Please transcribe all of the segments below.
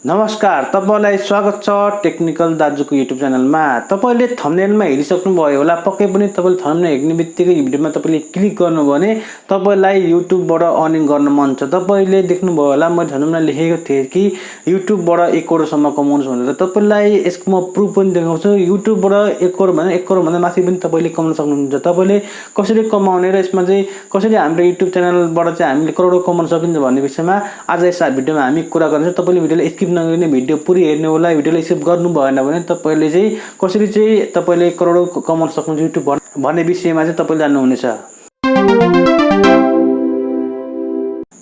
नमस्कार, तपाईलाई स्वागत छ टेक्निकल दाजुको युट्युब च्यानलमा। तपाईले थम्बनेलमा हेरिसक्नु भयो होला, पक्कै पनि तपाईले थम्बनेल हेर्ने बित्तिकै भिडियोमा तपाईले क्लिक गर्नु भने तपाईलाई युट्युबबाट अर्निङ गर्न मन छ। तपाईले देख्नुभयो होला मैले थम्बनेलमा लेखेको थिएँ कि युट्युबबाट 1 करोडसम्म कमाउनुस् भनेर। तपाईलाई यसको म प्रुफ पनि देखाउँछु। युट्युबबाट 1 करोड भने 1 करोड भन्दा माथि पनि तपाईले कमाउन सक्नुहुन्छ। तपाईले कसरी कमाउने र यसमा चाहिँ कसरी हाम्रो युट्युब च्यानलबाट चाहिँ हामीले करोडौं कमाउन सकिन्छ भन्ने विषयमा आज यस भिडियोमा हामी कुरा गर्छौं। तपाईले भिडियोलाई स्किप नगर्ने, भिडियो पुरै हेर्नु होला। भिडियोलाई स्किप गर्नु भएन भने तपाईले चाहिँ कसरी चाहिँ तपाईले करोडौं कमाउन सक्नुहुन्छ युट्युब भन्ने विषयमा चाहिँ तपाईले जान्नु हुनेछ।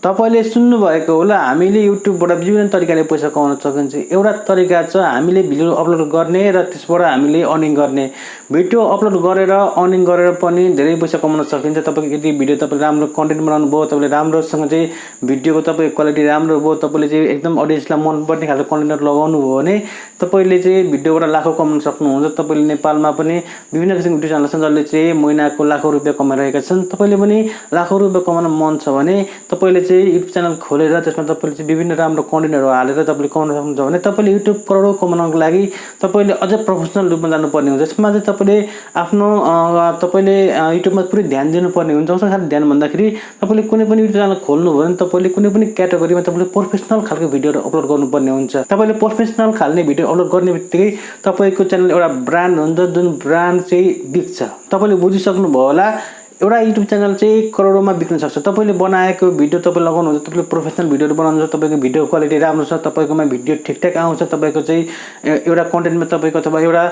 तपाईले सुन्नु भएको होला, हामीले युट्युबबाट विभिन्न तरिकाले पैसा कमाउन सकिन्छ। एउटा तरिका छ हामीले भिडियो अपलोड गर्ने र त्यसबाट हामीले अर्निङ गर्ने। भिडियो अपलोड गरेर अर्निङ गरेर पनि धेरै पैसा कमाउन सकिन्छ। तपाईको यदि भिडियो तपाईले राम्रो कन्टेन्ट बनाउनु भयो, तपाईले राम्रोसँग चाहिँ भिडियोको तपाईको क्वालिटी राम्रो भयो, तपाईले चाहिँ एकदम ऑडियन्सलाई मन पर्ने खालको कन्टेन्ट लगाउनु भयो भने तपाईले चाहिँ भिडियोबाट लाखौं कमाउन सक्नुहुन्छ। तपाईले नेपालमा पनि विभिन्न किसिमको भिडियो च्यानल छन् जसले चाहिँ महिनाको लाखौं रुपैयाँ कमाइरहेका छन्। तपाईले पनि लाखौं रुपैयाँ कमाउन मन छ भने तपाईले युट्युब च्यानल खोलेर त्यसमा तपाईले चाहिँ विभिन्न राम्रो कन्टेन्टहरु हालेर तपाईले कमाउन सक्नुहुन्छ भने तपाईले युट्युब करोडौं कमाउनको लागि तपाईले अझ प्रोफेसनल रूपमा जानुपर्ने हुन्छ। यसमा चाहिँ तपाईले आफ्नो तपाईले युट्युबमा पुरै ध्यान दिनुपर्ने हुन्छ। कसरी खाली ध्यान भन्दाखेरि तपाईले कुनै पनि युट्युब च्यानल खोल्नु भयो भने तपाईले कुनै पनि क्याटेगोरीमा तपाईले प्रोफेसनल खालको भिडियोहरु अपलोड गर्नुपर्ने हुन्छ। तपाईले प्रोफेसनल खालको भिडियो अपलोड गर्ने बित्तिकै तपाईको च्यानल एउटा ब्रान्ड हुन्छ, जुन ब्रान्ड चाहिँ बिग्छ। तपाईले बुझिसक्नु भयो होला, एउटा युट्युब च्यानल चाहिँ करोडौंमा बिक्न सक्छ। तपाईले बनाएको भिडियो तपाईले लगाउनुहुन्छ, तपाईले प्रोफेसनल भिडियोहरु बनाउनुहुन्छ, तपाईको भिडियो क्वालिटी राम्रो छ, तपाईकोमा भिडियो ठिकठाक आउँछ, तपाईको चाहिँ एउटा कन्टेन्टमा तपाईको अथवा एउटा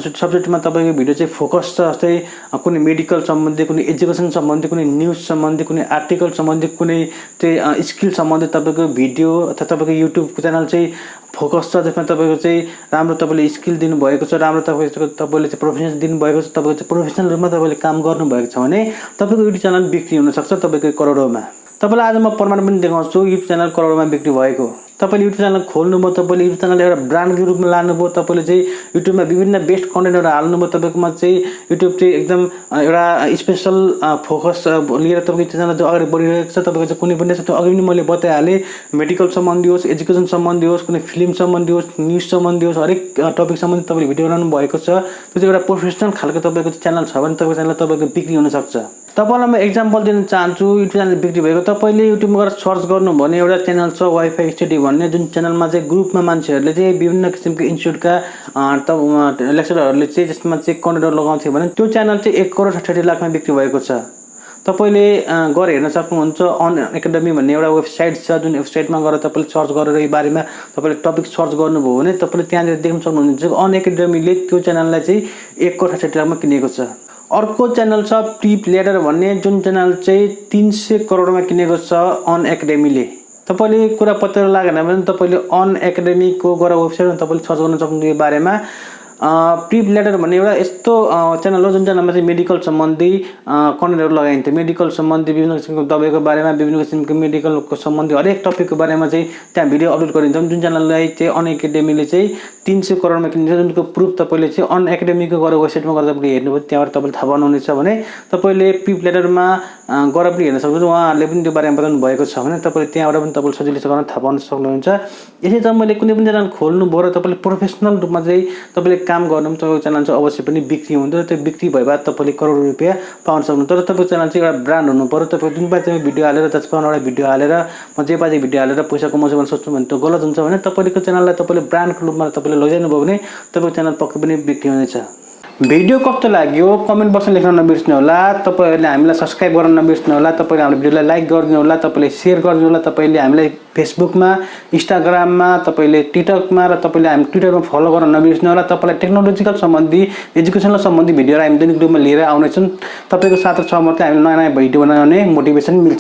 सब्जेक्टमा तपाईको भिडियो चाहिँ फोकस छ। जस्तै कुनै मेडिकल सम्बन्धी, कुनै एजुकेसन सम्बन्धी, कुनै न्यूज सम्बन्धी, कुनै आर्टिकल सम्बन्धी, कुनै चाहिँ स्किल सम्बन्धी तपाईको भिडियो अथवा तपाईको युट्युब च्यानल चाहिँ फोकस छ। त्यसमा तपाईको चाहिँ राम्रो तपाईले स्किल दिनु भएको छ, राम्रो तपाईले चाहिँ प्रोफेसनल दिनु भएको छ, तपाईको चाहिँ प्रोफेसनल रूपमा तपाईले काम गर्नु भएको छ भने तपाईको युट्युब च्यानल बिक्री हुन सक्छ तपाईको करोडौंमा। तपाईलाई आज म प्रमाण पनि देखाउँछु युट्युब च्यानल करोडौंमा बिक्री भएको। तपाईले युट्युब च्यानल खोल्नु भयो, तपाईले युट्युब च्यानल एउटा ब्रान्डको रूपमा लानु भयो, तपाईले चाहिँ युट्युबमा विभिन्न बेस्ट कन्टेन्टहरु हाल्नु भयो, तपाईकोमा चाहिँ युट्युब चाहिँ एकदम एउटा स्पेशल फोकस लिएर तपाईको च्यानल चाहिँ अगाडि बढिरहेको छ। तपाईको चाहिँ कुनै पनि अघि पनि मैले बताइहाले, मेडिकल सम्बन्धी होस्, एजुकेसन सम्बन्धी होस्, कुनै फिल्म सम्बन्धी होस्, न्यूज सम्बन्धी होस्, हरेक टपिक सम्बन्धी तपाईले भिडियो बनाउनु भएको छ। त्यो चाहिँ एउटा प्रोफेसनल खालको तपाईको च्यानल छ भने तपाईको च्यानल तपाईको बिक्री हुन सक्छ। तपाईलाई म एक्जाम्पल दिन चाहन्छु युट्युब च्यानल बिक्री भएको। तपाईले युट्युबमा गएर सर्च गर्नु भने एउटा च्यानल छ वाइफाई स्टडी भन्ने, जुन च्यानलमा चाहिँ ग्रुपमा मान्छेहरुले चाहिँ विभिन्न किसिमको इन्स्टिट्युटका लेक्चररहरुले चाहिँ जसमा चाहिँ कन्टेन्टहरु लगाउँथे भने त्यो च्यानल चाहिँ 1 करोड 60 लाखमा बिक्री भएको छ। तपाईले गएर हेर्न सक्नुहुन्छ। अन एकाडेमी भन्ने एउटा वेबसाइट छ, जुन वेबसाइटमा गएर तपाईले सर्च गरेर यो बारेमा तपाईले टपिक सर्च गर्नुभयो भने तपाईले त्यहाँनिर देख्न सक्नुहुन्छ अन एकाडेमीले त्यो च्यानललाई चाहिँ 1 करोड 60 लाखमा किनेको छ। अर्को च्यानल छ प्रिप लेडर भन्ने, जुन च्यानल चाहिँ 300 करोडमा किनेको छ अन एकाडेमीले। तपाईले कुरा पत्ता लागेन भने तपाईले अन एकाडेमीको गएर वेबसाइटमा तपाईले सर्च गर्न सक्नुहुन्छ यो बारेमा। प्रिप लेडर भन्ने एउटा यस्तो च्यानल हो जुन च्यानलमा चाहिँ मेडिकल सम्बन्धी कन्टेन्टहरु लगाइन्छ। मेडिकल सम्बन्धी विभिन्न किसिमको दबाईको बारेमा, विभिन्न किसिमको मेडिकलको सम्बन्धी हरेक टपिकको बारेमा चाहिँ त्यहाँ भिडियो अपलोड गरिन्छ। जुन च्यानललाई चाहिँ अन एकाडेमीले चाहिँ 300 करोडमा किनेको छ, जुनको प्रुफ तपाईले चाहिँ अन एकाडेमीको गएर वेबसाइटमा गएर तपाईले हेर्नुभयो, त्यहाँबाट तपाईले थाहा पाउनुहुनेछ भने तपाईले प्रिप लेडरमा गएर पनि हेर्न सक्नुहुन्छ। उहाँहरुले पनि त्यो बारेमा बताउनु भएको छ भने तपाईले त्यहाँबाट पनि तपाईले सजिलैसँग थाहा पाउन सक्नुहुन्छ। यसै तपाईले कुनै पनि च्यानल खोल्नु भयो र तपाईले प्रोफेसनल रूपमा चाहिँ तपाईले काम गर्नु पनि तपाईको च्यानल चाहिँ अवश्य पनि बिक्री हुन्छ। त्यो बिक्री भएबाट तपाईले करोड रुपैयाँ पाउन सक्नुहुन्छ। तर तपाईको च्यानल चाहिँ एउटा ब्रान्ड हुनु पर्यो। तपाईको जुन पाए चाहिँ भिडियो हालेर 10-15 भिडियो हालेर म जे पाए भिडियो हालेर पैसा कमाउँछु भनेर सोच्नु भने त्यो गलत हुन्छ। भने तपाईको च्यानललाई तपाईले ब्रान्डको रूपमा तपाईले लैजानु भयो भने तपाईको च्यानल पक्कै पनि बिक्री हुनेछ। भिडियो कस्तो लाग्यो कमेन्ट बक्समा लेख्न नबिर्सनु होला। तपाईहरुले हामीलाई सब्स्क्राइब गर्न नबिर्सनु होला। तपाईले हाम्रो भिडियोलाई लाइक गरिदिनु होला, तपाईले शेयर गरिदिनु होला। तपाईले हामीलाई फेसबुकमा, इन्स्टाग्राममा, तपाईले टिकटकमा र तपाईले हामी ट्विटरमा फलो गर्न नबिर्सनु होला। तपाईलाई टेक्नोलोजिकल सम्बन्धी, एजुकेसनल सम्बन्धी भिडियोहरु हामी दैनिक रूपमा लिएर आउने छौं। तपाईको साथ र सहमतले हामी नयाँ नयाँ भिडियो बनाउने मोटिभेसन मिल्छ।